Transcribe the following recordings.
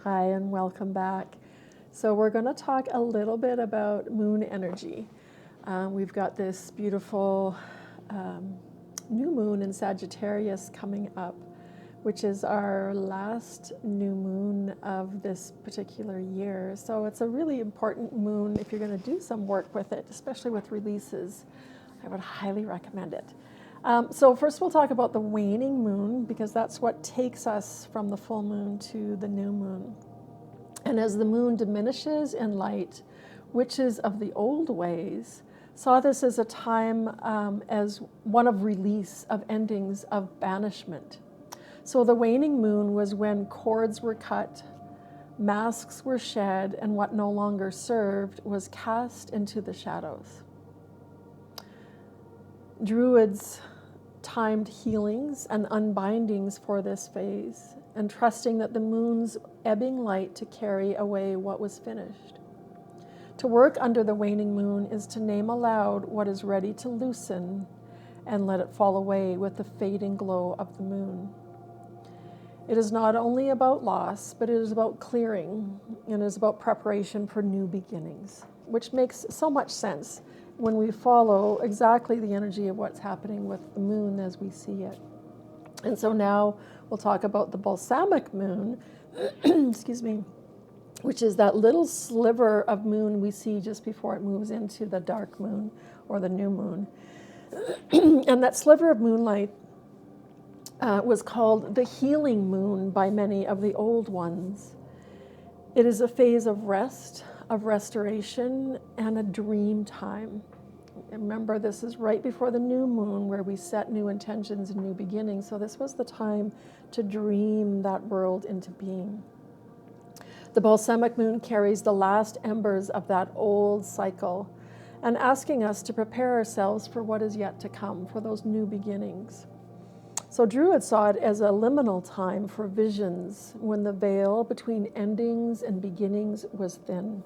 Hi, and welcome back. So we're going to talk a little bit about moon energy. We've got this beautiful new moon in Sagittarius coming up, which is our last new moon of this particular year. So it's a really important moon if you're going to do some work with it, especially with releases. I would highly recommend it. So first we'll talk about the waning moon, because that's what takes us from the full moon to the new moon. And as the moon diminishes in light, witches of the old ways saw this as a time as one of release, of endings, of banishment. So the waning moon was when cords were cut, masks were shed, and what no longer served was cast into the shadows. Druids timed healings and unbindings for this phase, and trusting that the moon's ebbing light to carry away what was finished. To work under the waning moon is to name aloud what is ready to loosen and let it fall away with the fading glow of the moon. It is not only about loss, but it is about clearing, and it is about preparation for new beginnings, which makes so much sense when we follow exactly the energy of what's happening with the moon as we see it. And so now we'll talk about the balsamic moon, excuse me, which is that little sliver of moon we see just before it moves into the dark moon or the new moon. And that sliver of moonlight was called the healing moon by many of the old ones. It is a phase of rest, of restoration, and a dream time. Remember, this is right before the new moon where we set new intentions and new beginnings. So this was the time to dream that world into being. The balsamic moon carries the last embers of that old cycle and asking us to prepare ourselves for what is yet to come, for those new beginnings. So Druids saw it as a liminal time for visions when the veil between endings and beginnings was thin.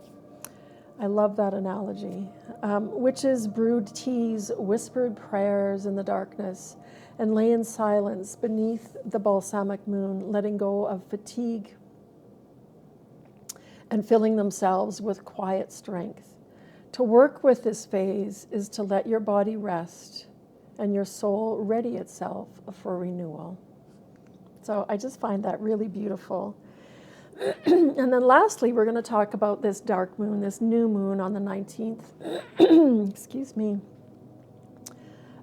I love that analogy. Witches brewed teas, whispered prayers in the darkness, and lay in silence beneath the balsamic moon, letting go of fatigue and filling themselves with quiet strength. To work with this phase is to let your body rest and your soul ready itself for renewal. So I just find that really beautiful. And then lastly, we're going to talk about this dark moon, this new moon on the 19th, excuse me,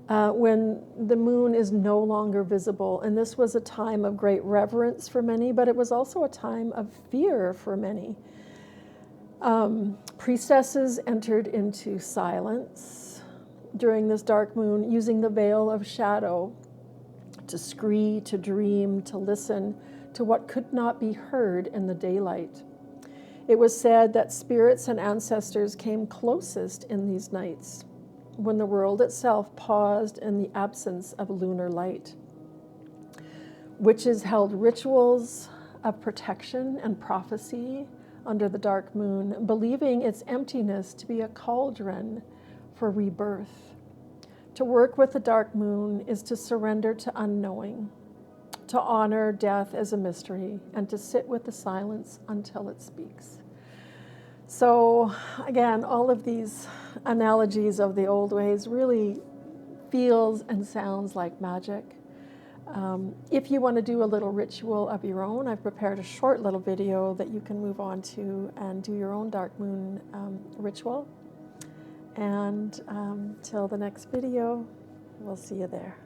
when the moon is no longer visible. And this was a time of great reverence for many, but it was also a time of fear for many. Priestesses entered into silence during this dark moon, using the veil of shadow to scree, to dream, to listen to what could not be heard in the daylight. It was said that spirits and ancestors came closest in these nights, when the world itself paused in the absence of lunar light. Witches held rituals of protection and prophecy under the dark moon, believing its emptiness to be a cauldron for rebirth. To work with the dark moon is to surrender to unknowing, to honor death as a mystery, and to sit with the silence until it speaks. So again, all of these analogies of the old ways really feels and sounds like magic. If you want to do a little ritual of your own, I've prepared a short little video that you can move on to and do your own dark moon ritual. And till the next video, we'll see you there.